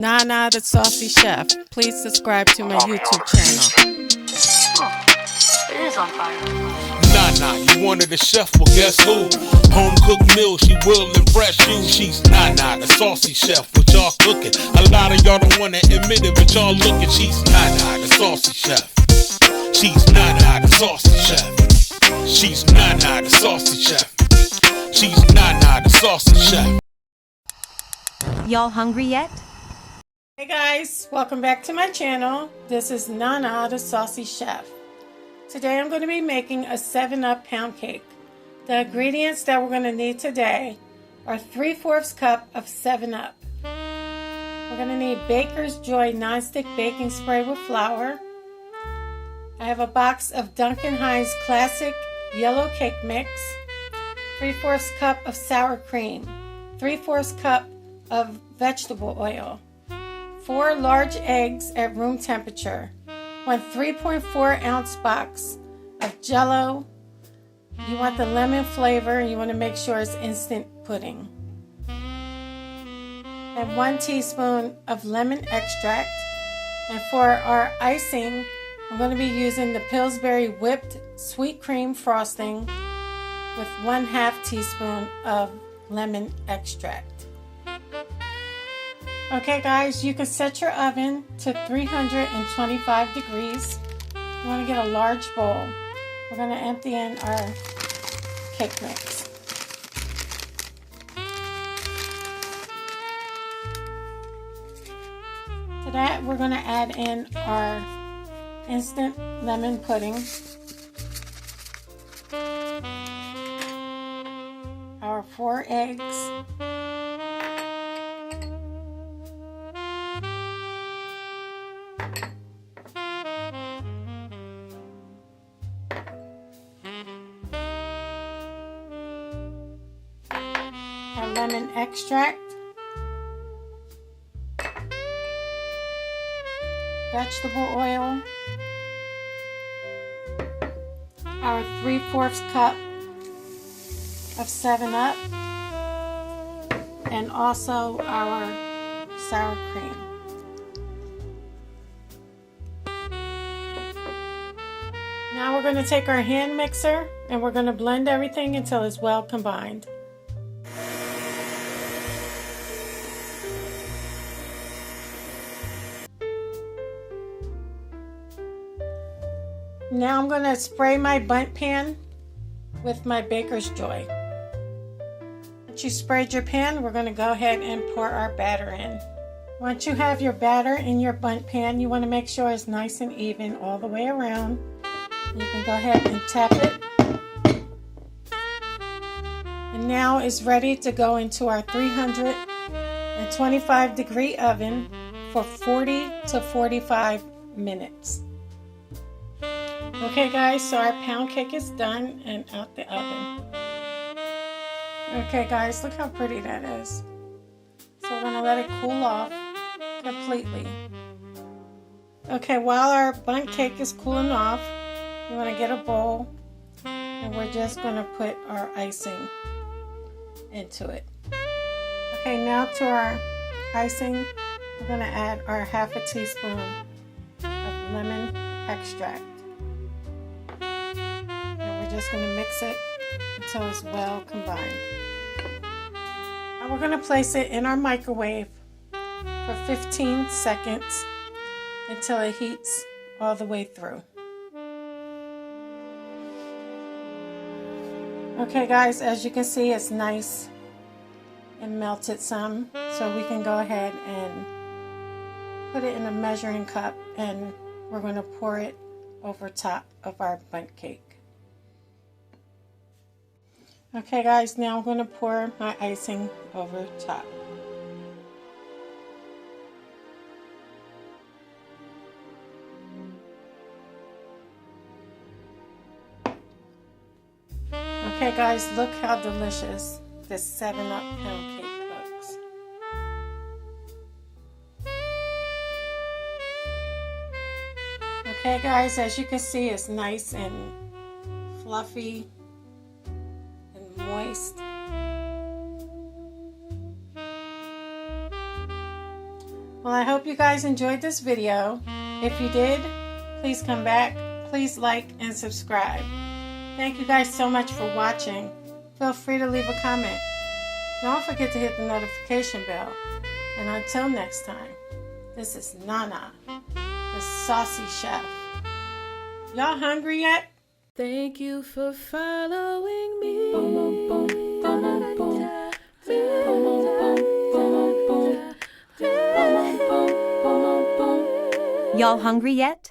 Nana the Saucy Chef. Please subscribe to my YouTube channel. It is on fire. Nana, you wanted the chef, well guess who? Home cooked meals, she will impress you. She's Nana the Saucy Chef, what y'all cooking? A lot of y'all don't wanna admit it, but y'all looking. She's Nana the Saucy Chef. She's Nana the Saucy Chef. She's Nana the Saucy Chef. She's Nana the Saucy Chef. Y'all hungry yet? Hey guys, welcome back to my channel. This is Nana the Saucy Chef. Today I'm going to be making a 7-Up pound cake. The ingredients that we're going to need today are 3/4 cup of 7-Up. We're going to need Baker's Joy nonstick baking spray with flour. I have a box of Duncan Hines classic yellow cake mix, 3/4 cup of sour cream, 3/4 cup of vegetable oil, 4 large eggs at room temperature, 1 3.4 ounce box of jello. You want the lemon flavor and you want to make sure it's instant pudding. And 1 teaspoon of lemon extract. And for our icing, I'm going to be using the Pillsbury whipped sweet cream frosting with 1/2 teaspoon of lemon extract. Okay guys, you can set your oven to 325 degrees. You want to get a large bowl. We're going to empty in our cake mix. To that, we're going to add in our instant lemon pudding, our 4 eggs, our lemon extract, vegetable oil, our 3/4 cup of 7-Up, and also our sour cream. Now we're going to take our hand mixer and we're going to blend everything until it's well combined. Now I'm going to spray my bundt pan with my Baker's Joy. Once you sprayed your pan, we're going to go ahead and pour our batter in. Once you have your batter in your bundt pan, you want to make sure it's nice and even all the way around. You can go ahead and tap it. And now it's ready to go into our 325 degree oven for 40 to 45 minutes. Okay guys, so our pound cake is done and out the oven. Okay guys, look how pretty that is. So we're going to let it cool off completely. Okay, while our bundt cake is cooling off, you want to get a bowl and we're just going to put our icing into it. Okay, now to our icing, we're going to add our 1/2 teaspoon of lemon extract. Just going to mix it until it's well combined. Now we're going to place it in our microwave for 15 seconds until it heats all the way through. Okay guys, as you can see, it's nice and melted some, so we can go ahead and put it in a measuring cup and we're going to pour it over top of our bundt cake. Okay guys, now I'm going to pour my icing over top. Okay guys, look how delicious this 7-Up pound cake looks. Okay guys, as you can see, it's nice and fluffy, moist. Well, I hope you guys enjoyed this video. If you did, please come back. Please like and subscribe. Thank you guys so much for watching. Feel free to leave a comment. Don't forget to hit the notification bell. And until next time, this is Nana, the Saucy Chef. Y'all hungry yet? Thank you for following me. Y'all hungry yet?